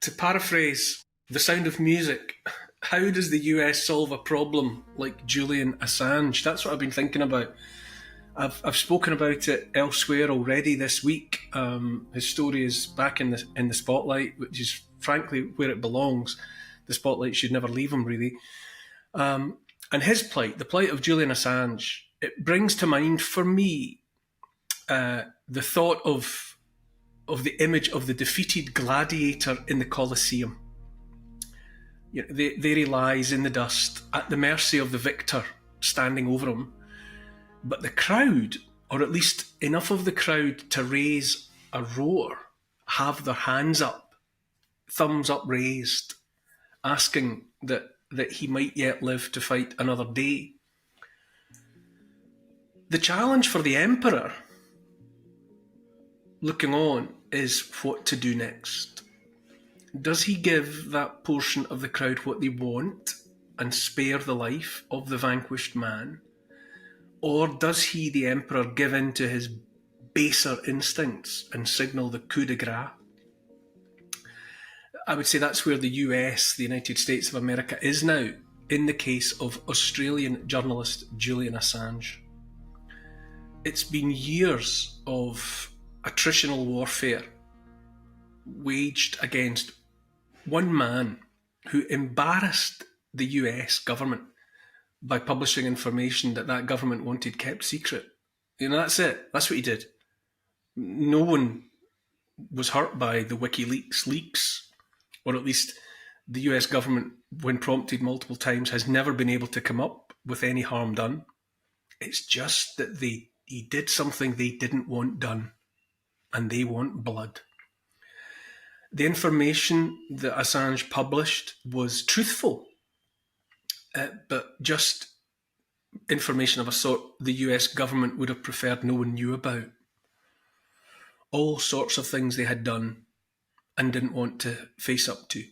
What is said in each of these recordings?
To paraphrase The Sound of Music, how does the US solve a problem like Julian Assange? That's what I've been thinking about. I've spoken about it elsewhere already this week. His story is back in the spotlight, which is frankly where it belongs. The spotlight should never leave him, really. And his plight, the plight of Julian Assange, it brings to mind for me the thought of the image of the defeated gladiator in the Colosseum. You know, there he lies in the dust at the mercy of the victor standing over him. But the crowd, or at least enough of the crowd to raise a roar, have their hands up, thumbs up raised, asking that he might yet live to fight another day. The challenge for the emperor, looking on, is what to do next. Does he give that portion of the crowd what they want and spare the life of the vanquished man? Or does he, the emperor, give in to his baser instincts and signal the coup de grace? I would say that's where the US, the United States of America, is now in the case of Australian journalist Julian Assange. It's been years of attritional warfare waged against one man who embarrassed the US government by publishing information that government wanted kept secret. You know, that's it. That's what he did. No one was hurt by the WikiLeaks leaks, or at least the US government, when prompted multiple times, has never been able to come up with any harm done. It's just that he did something they didn't want done, and they want blood. The information that Assange published was truthful, but just information of a sort the US government would have preferred no one knew about. All sorts of things they had done and didn't want to face up to.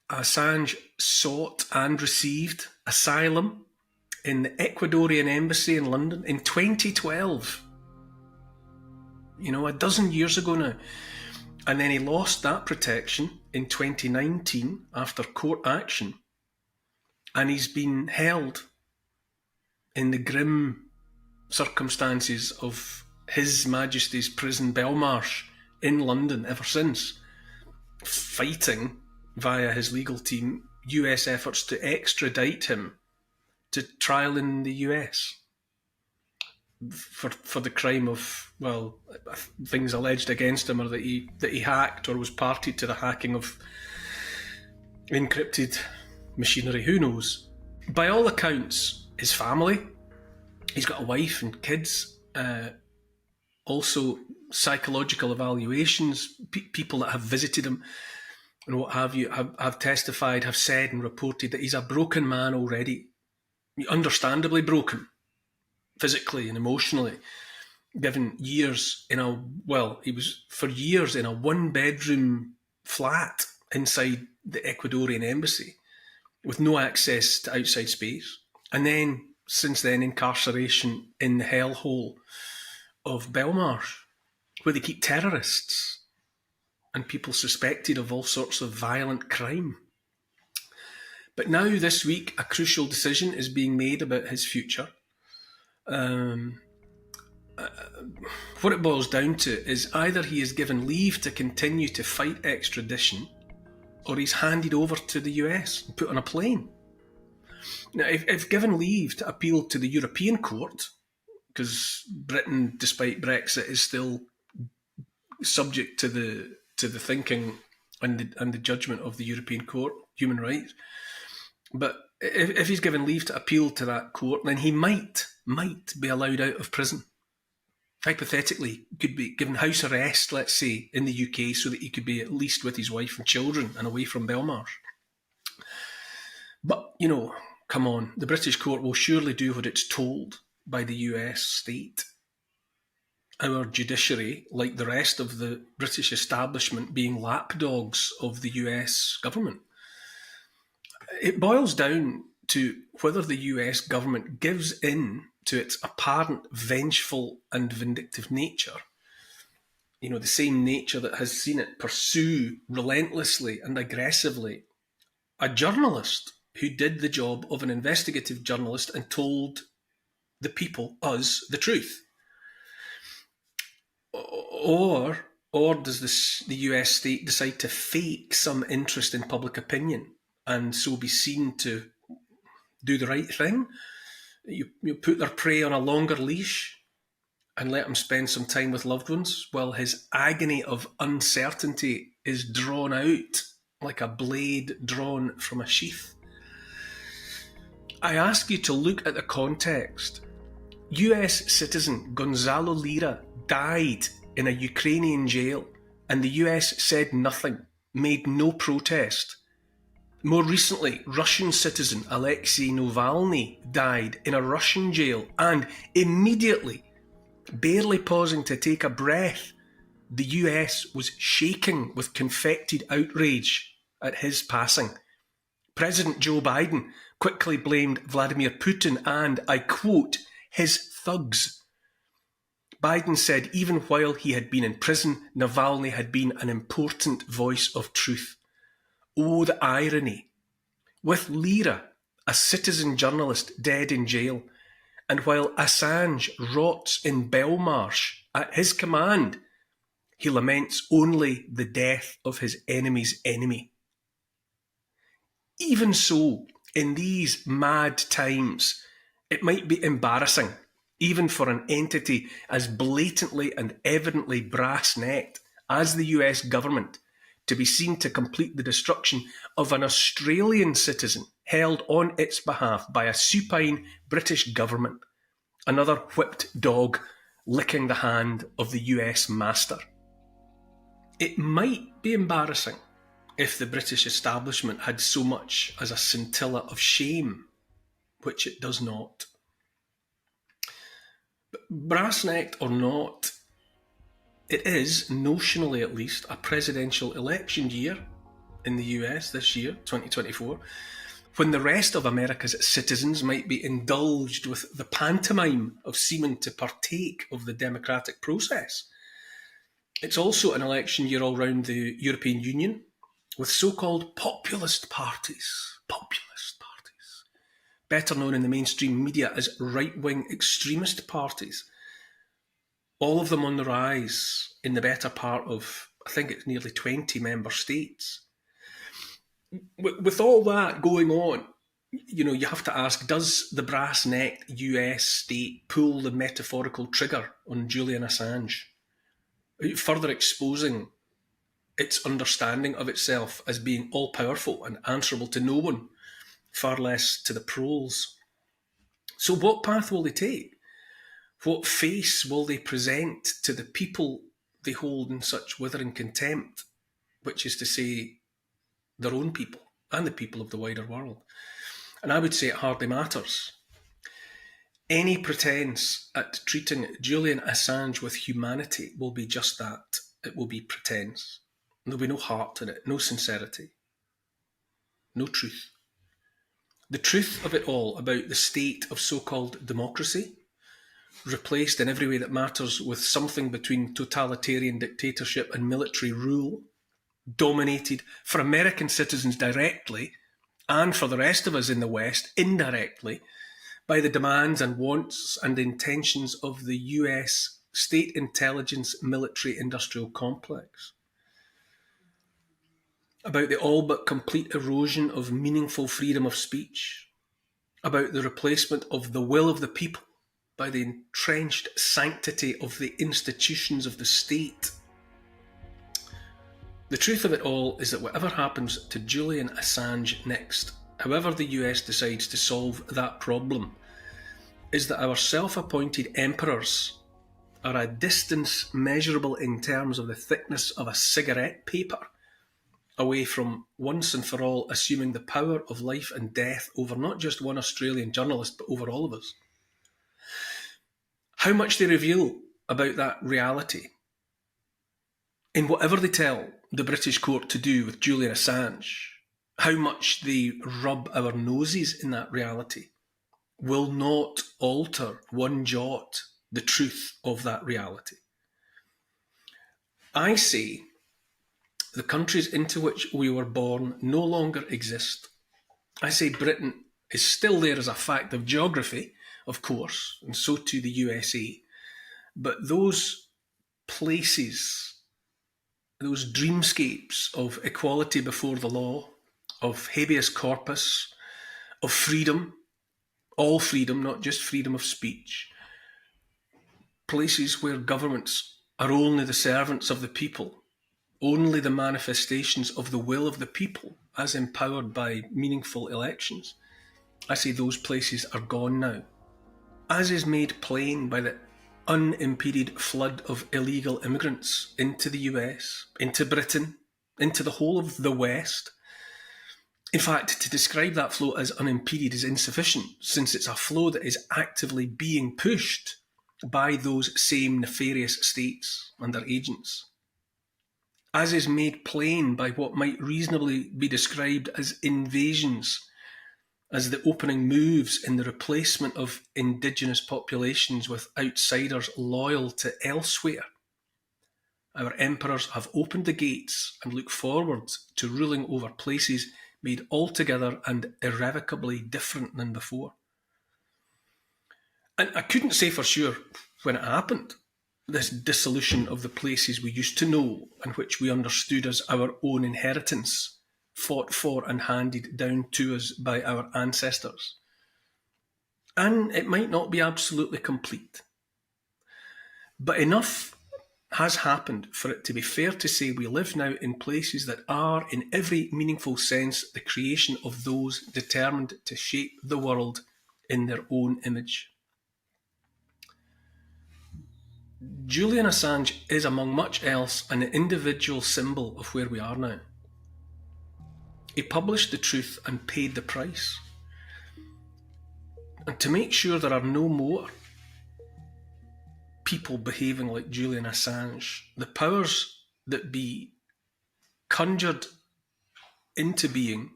Assange sought and received asylum in the Ecuadorian embassy in London in 2012. You know, a dozen years ago now. And then he lost that protection in 2019 after court action. And he's been held in the grim circumstances of His Majesty's Prison Belmarsh in London ever since, fighting via his legal team US efforts to extradite him to trial in the US for the crime of, well, things alleged against him, or that he hacked or was party to the hacking of encrypted machinery. Who knows? By all accounts, his family, he's got a wife and kids, also psychological evaluations, people that have visited him and what have you, have testified, have said and reported that he's a broken man already, understandably broken, physically and emotionally, given years he was for years in a one-bedroom flat inside the Ecuadorian embassy with no access to outside space. And then, since then, incarceration in the hellhole of Belmarsh, where they keep terrorists and people suspected of all sorts of violent crime. But now, this week, a crucial decision is being made about his future. What it boils down to is either he is given leave to continue to fight extradition, or he's handed over to the US and put on a plane. Now, if given leave to appeal to the European court, because Britain, despite Brexit, is still subject to the thinking and the judgment of the European Court, human rights. But if he's given leave to appeal to that court, then he might be allowed out of prison. Hypothetically, could be given house arrest, let's say, in the UK, so that he could be at least with his wife and children and away from Belmarsh. But, you know, come on, the British court will surely do what it's told by the US state. Our judiciary, like the rest of the British establishment, being lapdogs of the US government. It boils down to whether the US government gives in to its apparent vengeful and vindictive nature the same nature that has seen it pursue relentlessly and aggressively a journalist who did the job of an investigative journalist and told the people, us, the truth? Or does the US state decide to fake some interest in public opinion and so be seen to do the right thing? You put their prey on a longer leash and let him spend some time with loved ones while his agony of uncertainty is drawn out like a blade drawn from a sheath. I ask you to look at the context. US citizen Gonzalo Lira died in a Ukrainian jail, and the US said nothing, made no protest. More recently, Russian citizen Alexei Navalny died in a Russian jail, and immediately, barely pausing to take a breath, the US was shaking with confected outrage at his passing. President Joe Biden quickly blamed Vladimir Putin and, I quote, his thugs. Biden said even while he had been in prison, Navalny had been an important voice of truth. Oh, the irony. With Lira, a citizen journalist, dead in jail, and while Assange rots in Belmarsh at his command, he laments only the death of his enemy's enemy. Even so, in these mad times, it might be embarrassing, even for an entity as blatantly and evidently brass-necked as the US government, to be seen to complete the destruction of an Australian citizen held on its behalf by a supine British government, another whipped dog licking the hand of the US master. It might be embarrassing if the British establishment had so much as a scintilla of shame, which it does not. But brass-necked or not, it is, notionally at least, a presidential election year in the US this year, 2024, when the rest of America's citizens might be indulged with the pantomime of seeming to partake of the democratic process. It's also an election year all round the European Union, with so-called populist parties, better known in the mainstream media as right-wing extremist parties, all of them on the rise in the better part of, I think it's nearly 20 member states. With all that going on, you have to ask, does the brass-necked US state pull the metaphorical trigger on Julian Assange, further exposing its understanding of itself as being all-powerful and answerable to no one, far less to the proles? So what path will they take? What face will they present to the people they hold in such withering contempt, which is to say, their own people and the people of the wider world? And I would say it hardly matters. Any pretense at treating Julian Assange with humanity will be just that. It will be pretense. There'll be no heart in it, no sincerity, no truth. The truth of it all about the state of so-called democracy, replaced in every way that matters with something between totalitarian dictatorship and military rule, dominated for American citizens directly, and for the rest of us in the West indirectly, by the demands and wants and intentions of the US state intelligence military industrial complex. About the all but complete erosion of meaningful freedom of speech, about the replacement of the will of the people by the entrenched sanctity of the institutions of the state. The truth of it all is that whatever happens to Julian Assange next, however the US decides to solve that problem, is that our self-appointed emperors are a distance measurable in terms of the thickness of a cigarette paper away from once and for all assuming the power of life and death over not just one Australian journalist, but over all of us. How much they reveal about that reality in whatever they tell the British court to do with Julian Assange, how much they rub our noses in that reality, will not alter one jot the truth of that reality. I say the countries into which we were born no longer exist. I say Britain is still there as a fact of geography, of course, and so too the USA. But those places, those dreamscapes of equality before the law, of habeas corpus, of freedom, all freedom, not just freedom of speech, places where governments are only the servants of the people, only the manifestations of the will of the people as empowered by meaningful elections. I say those places are gone now. As is made plain by the unimpeded flood of illegal immigrants into the US, into Britain, into the whole of the West. In fact, to describe that flow as unimpeded is insufficient, since it's a flow that is actively being pushed by those same nefarious states and their agents. As is made plain by what might reasonably be described as invasions, as the opening moves in the replacement of indigenous populations with outsiders loyal to elsewhere. Our emperors have opened the gates and look forward to ruling over places made altogether and irrevocably different than before. And I couldn't say for sure when it happened, this dissolution of the places we used to know and which we understood as our own inheritance, fought for and handed down to us by our ancestors. And it might not be absolutely complete. But enough has happened for it to be fair to say we live now in places that are, in every meaningful sense, the creation of those determined to shape the world in their own image. Julian Assange is, among much else, an individual symbol of where we are now. He published the truth and paid the price. And to make sure there are no more people behaving like Julian Assange, the powers that be conjured into being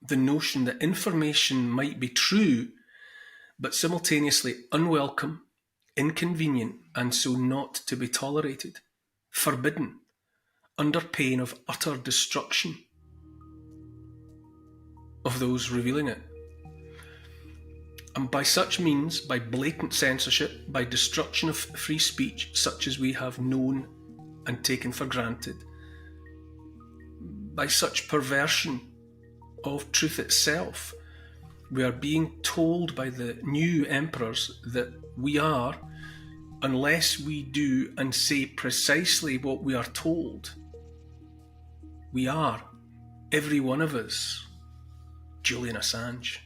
the notion that information might be true, but simultaneously unwelcome, inconvenient, and so not to be tolerated, forbidden, under pain of utter destruction of those revealing it. And by such means, by blatant censorship, by destruction of free speech, such as we have known and taken for granted, by such perversion of truth itself, we are being told by the new emperors that we are, unless we do and say precisely what we are told, we are, every one of us, Julian Assange.